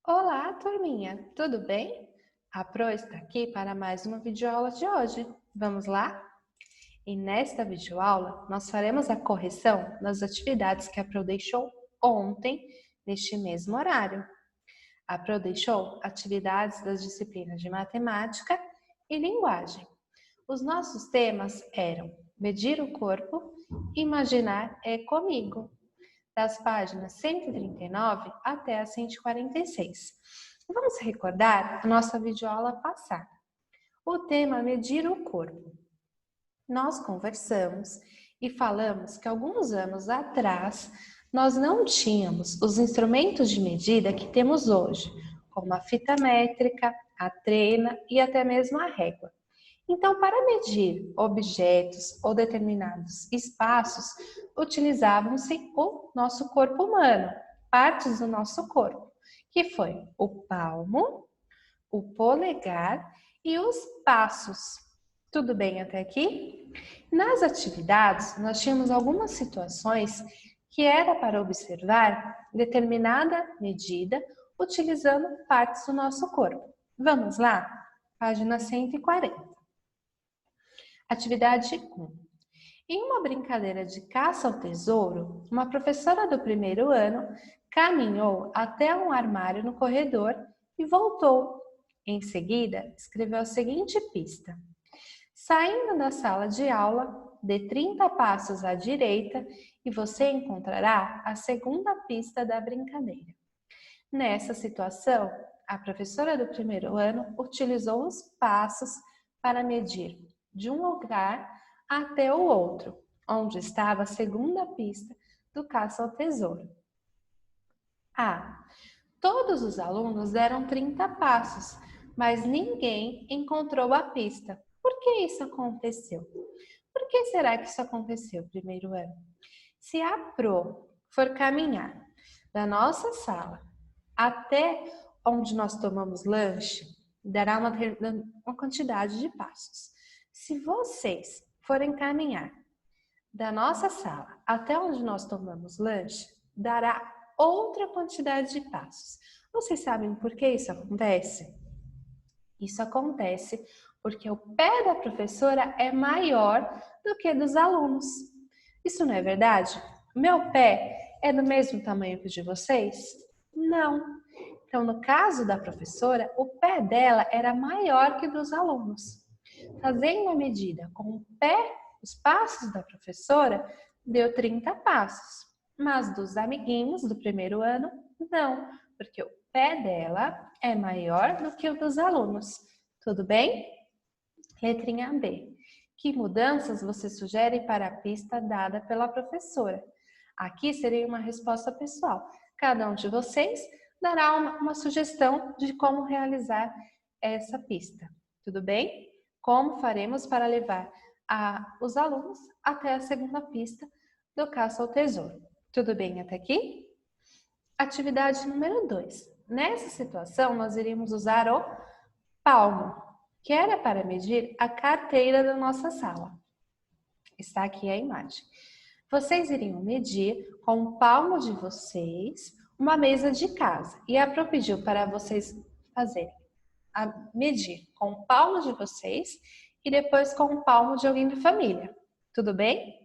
Olá, turminha, tudo bem? A Pro está aqui para mais uma videoaula de hoje. Vamos lá? E nesta videoaula, nós faremos a correção das atividades que a Pro deixou ontem, neste mesmo horário. A Pro deixou atividades das disciplinas de matemática e linguagem. Os nossos temas eram medir o corpo, imaginar é comigo, das páginas 139 até a 146. Vamos recordar a nossa videoaula passada. O tema é medir o corpo. Nós conversamos e falamos que alguns anos atrás nós não tínhamos os instrumentos de medida que temos hoje, como a fita métrica, a trena e até mesmo a régua. Então, para medir objetos ou determinados espaços, utilizavam-se o nosso corpo humano, partes do nosso corpo, que foi o palmo, o polegar e os passos. Tudo bem até aqui? Nas atividades, nós tínhamos algumas situações que era para observar determinada medida utilizando partes do nosso corpo. Vamos lá? Página 140. Atividade 1. Em uma brincadeira de caça ao tesouro, uma professora do primeiro ano caminhou até um armário no corredor e voltou. Em seguida, escreveu a seguinte pista: saindo da sala de aula, dê 30 passos à direita e você encontrará a segunda pista da brincadeira. Nessa situação, a professora do primeiro ano utilizou os passos para medir de um lugar até o outro, onde estava a segunda pista do caça ao tesouro. Todos os alunos deram 30 passos, mas ninguém encontrou a pista. Por que isso aconteceu? Por que será que isso aconteceu, primeiro ano? Se a Pro for caminhar da nossa sala até onde nós tomamos lanche, dará uma quantidade de passos. Se vocês forem caminhar da nossa sala até onde nós tomamos lanche, dará outra quantidade de passos. Vocês sabem por que isso acontece? Isso acontece porque o pé da professora é maior do que dos alunos. Isso não é verdade? Meu pé é do mesmo tamanho que o de vocês? Não. Então, no caso da professora, o pé dela era maior que o dos alunos. Fazendo a medida com o pé, os passos da professora, deu 30 passos. Mas dos amiguinhos do primeiro ano, não, porque o pé dela é maior do que o dos alunos. Tudo bem? Letrinha B. Que mudanças você sugere para a pista dada pela professora? Aqui seria uma resposta pessoal. Cada um de vocês dará uma sugestão de como realizar essa pista. Tudo bem? Como faremos para levar os alunos até a segunda pista do caça ao tesouro? Tudo bem até aqui? Atividade número 2. Nessa situação, nós iríamos usar o palmo, que era para medir a carteira da nossa sala. Está aqui a imagem. Vocês iriam medir com o palmo de vocês uma mesa de casa. E a Pro pediu para vocês fazerem medir com o palmo de vocês e depois com o palmo de alguém da família. Tudo bem?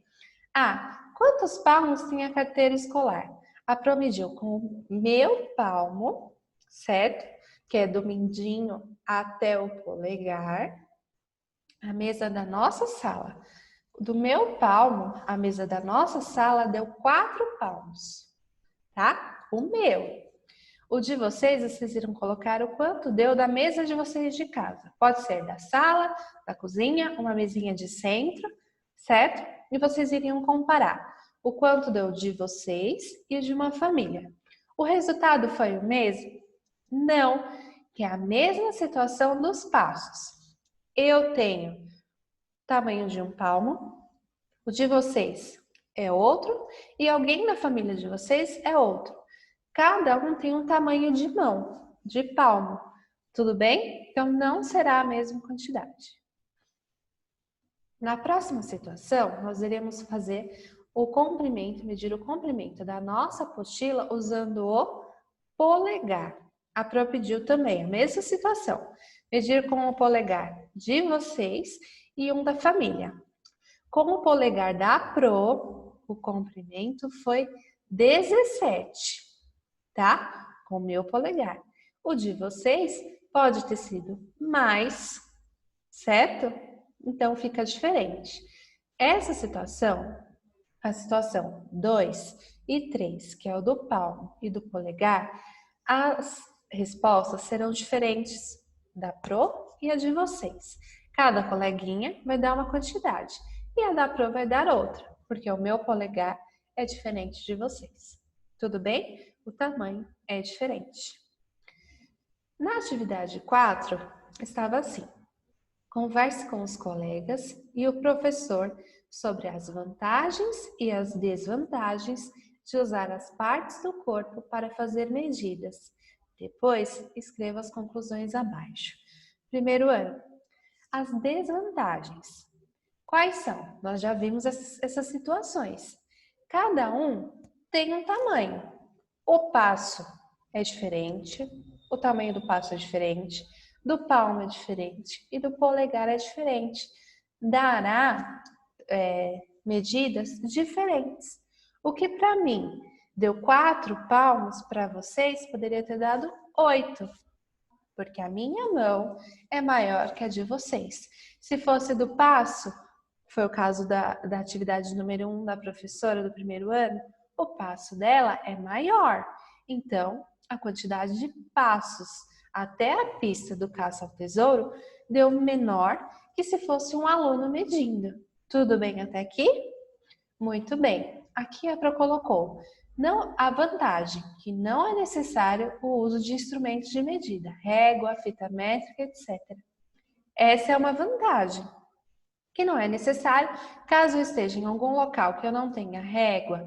Quantos palmos tem a carteira escolar? A Pro mediu com o meu palmo, certo? Que é do mindinho até o polegar. A mesa da nossa sala. Do meu palmo, a mesa da nossa sala deu 4 palmos, tá? O meu. O de vocês irão colocar o quanto deu da mesa de vocês de casa. Pode ser da sala, da cozinha, uma mesinha de centro, certo? E vocês iriam comparar o quanto deu de vocês e de uma família. O resultado foi o mesmo? Não, que é a mesma situação dos passos. Eu tenho tamanho de um palmo, o de vocês é outro e alguém da família de vocês é outro. Cada um tem um tamanho de mão, de palmo, tudo bem? Então não será a mesma quantidade. Na próxima situação, nós iremos fazer o comprimento, medir o comprimento da nossa apostila usando o polegar. A Pro pediu também a mesma situação. Medir com o polegar de vocês e um da família. Com o polegar da Pro, o comprimento foi 17, tá? Com o meu polegar. O de vocês pode ter sido mais, certo? Então fica diferente. Essa situação, a situação 2 e 3, que é o do palmo e do polegar, as respostas serão diferentes da Pro e a de vocês. Cada coleguinha vai dar uma quantidade e a da Pro vai dar outra, porque o meu polegar é diferente de vocês. Tudo bem? O tamanho é diferente. Na atividade 4, estava assim: converse com os colegas e o professor sobre as vantagens e as desvantagens de usar as partes do corpo para fazer medidas. Depois, escreva as conclusões abaixo. Primeiro ano, as desvantagens. Quais são? Nós já vimos essas situações. Cada um tem um tamanho. O passo é diferente, o tamanho do passo é diferente, do palmo é diferente e do polegar é diferente. Dará medidas diferentes. O que para mim deu 4 palmos, para vocês poderia ter dado 8, porque a minha mão é maior que a de vocês. Se fosse do passo, foi o caso da atividade número 1 da professora do primeiro ano, o passo dela é maior. Então, a quantidade de passos até a pista do caça ao tesouro deu menor que se fosse um aluno medindo. Tudo bem até aqui? Muito bem. Aqui a Pro colocou a vantagem, que não é necessário o uso de instrumentos de medida, régua, fita métrica, etc. Essa é uma vantagem, que não é necessário caso eu esteja em algum local que eu não tenha régua,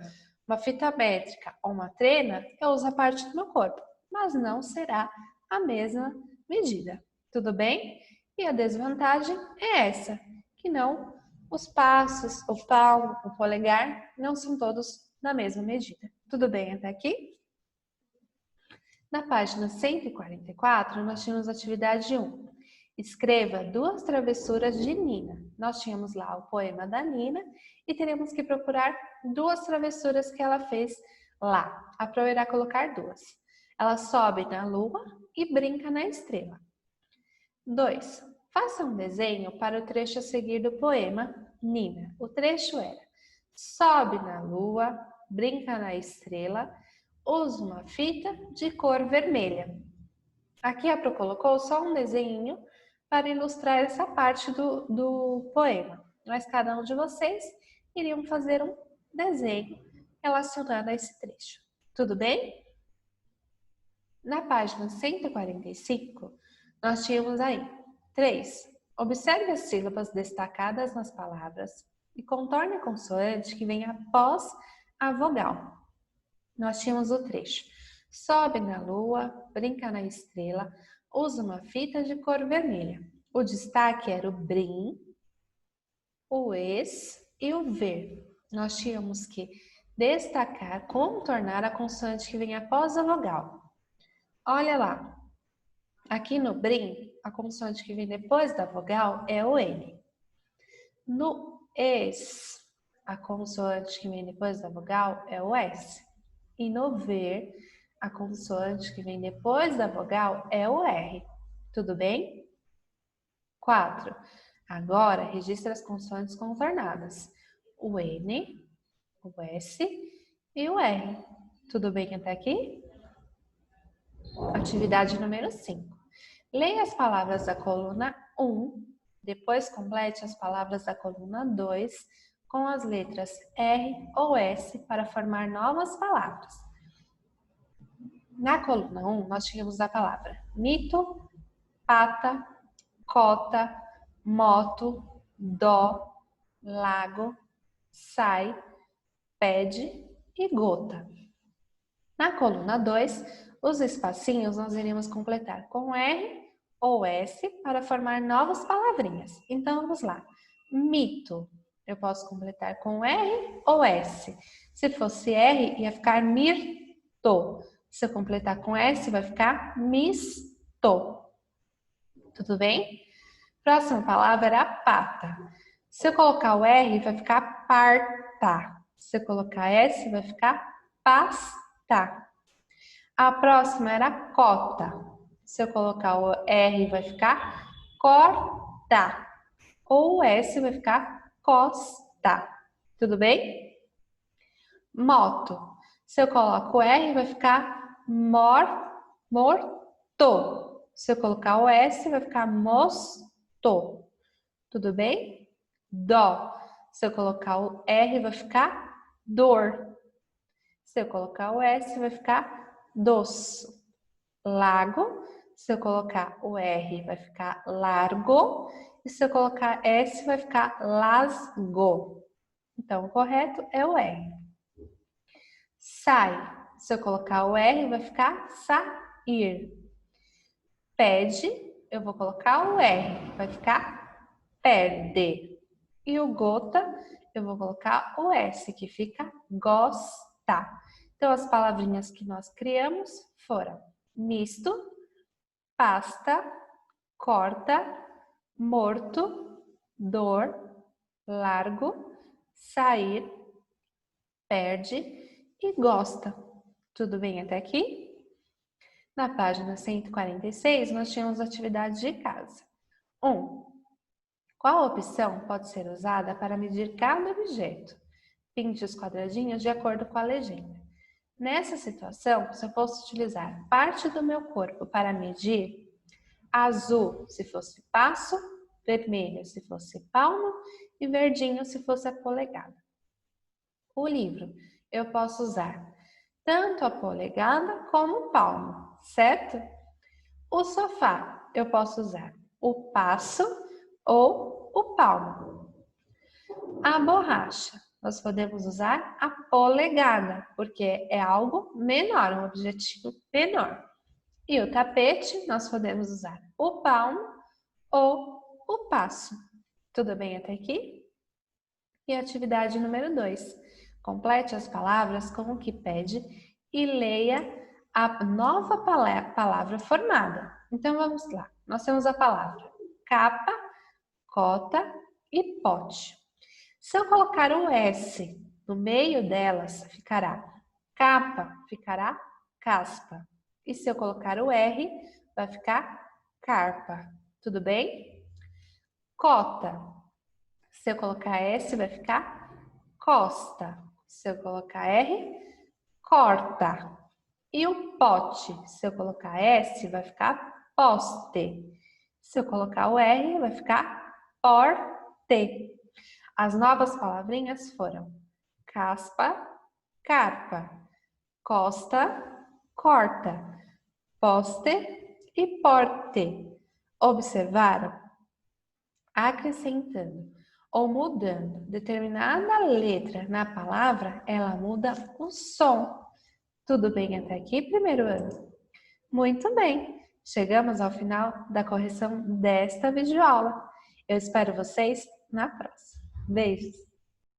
uma fita métrica ou uma trena, eu uso a parte do meu corpo, mas não será a mesma medida. Tudo bem? E a desvantagem é essa, que não os passos, o palmo, o polegar, não são todos na mesma medida. Tudo bem até aqui? Na página 144, nós tínhamos atividade 1. Escreva 2 travessuras de Nina. Nós tínhamos lá o poema da Nina e teremos que procurar 2 travessuras que ela fez lá. A Pro irá colocar 2. Ela sobe na lua e brinca na estrela. 2. Faça um desenho para o trecho a seguir do poema Nina. O trecho era: sobe na lua, brinca na estrela, usa uma fita de cor vermelha. Aqui a Pro colocou só um desenho para ilustrar essa parte do poema. Mas cada um de vocês iriam fazer um desenho relacionado a esse trecho. Tudo bem? Na página 145, nós tínhamos aí 3. Observe as sílabas destacadas nas palavras e contorne a consoante que vem após a vogal. Nós tínhamos o trecho: sobe na lua, brinca na estrela, usa uma fita de cor vermelha. O destaque era o brim, o es e o ver. Nós tínhamos que destacar, contornar a consoante que vem após a vogal. Olha lá, aqui no brim, a consoante que vem depois da vogal é o N. No es, a consoante que vem depois da vogal é o S. E no ver, a consoante que vem depois da vogal é o R. Tudo bem? 4. Agora, registre as consoantes contornadas. O N, o S e o R. Tudo bem até aqui? Atividade número 5. Leia as palavras da coluna 1, depois complete as palavras da coluna 2 com as letras R ou S para formar novas palavras. Na coluna 1, nós tínhamos a palavra mito, pata, cota, moto, dó, lago, sai, pede e gota. Na coluna 2, os espacinhos nós iremos completar com R ou S para formar novas palavrinhas. Então, vamos lá. Mito, eu posso completar com R ou S. Se fosse R, ia ficar mirto. Se eu completar com S, vai ficar misto. Tudo bem? Próxima palavra era pata. Se eu colocar o R, vai ficar parta. Se eu colocar S, vai ficar pasta. A próxima era cota. Se eu colocar o R, vai ficar corta. Ou o S vai ficar costa. Tudo bem? Moto. Se eu coloco o R, vai ficar morto. Se eu colocar o S, vai ficar mosto. Tudo bem? Dó. Se eu colocar o R, vai ficar dor. Se eu colocar o S, vai ficar doce. Lago. Se eu colocar o R, vai ficar largo. E se eu colocar S, vai ficar lasgo. Então, o correto é o R. Sai. Se eu colocar o R, vai ficar sair. Pede. Eu vou colocar o R, vai ficar perde. E o gota, eu vou colocar o S, que fica gosta. Então, as palavrinhas que nós criamos foram misto, pasta, corta, morto, dor, largo, sair, perde e gosta. Tudo bem até aqui? Na página 146, nós tínhamos atividades de casa. 1. Qual opção pode ser usada para medir cada objeto? Pinte os quadradinhos de acordo com a legenda. Nessa situação, se eu fosse utilizar parte do meu corpo para medir, azul se fosse passo, vermelho se fosse palmo e verdinho se fosse a polegada. O livro, eu posso usar tanto a polegada como o palmo, certo? O sofá, eu posso usar o passo ou o palmo. A borracha, nós podemos usar a polegada, porque é algo menor, um objetivo menor. E o tapete, nós podemos usar o palmo ou o passo. Tudo bem até aqui? E a atividade número 2. Complete as palavras com o que pede e leia a nova palavra formada. Então, vamos lá. Nós temos a palavra capa, cota e pote. Se eu colocar o S no meio delas, ficará capa, ficará caspa. E se eu colocar o R, vai ficar carpa. Tudo bem? Cota. Se eu colocar S, vai ficar costa. Se eu colocar R, corta. E o pote, se eu colocar S, vai ficar poste. Se eu colocar o R, vai ficar porte. As novas palavrinhas foram caspa, carpa, costa, corta, poste e porte. Observaram? Acrescentando ou mudando determinada letra na palavra, ela muda o som. Tudo bem até aqui, primeiro ano? Muito bem! Chegamos ao final da correção desta videoaula. Eu espero vocês na próxima. Beijos!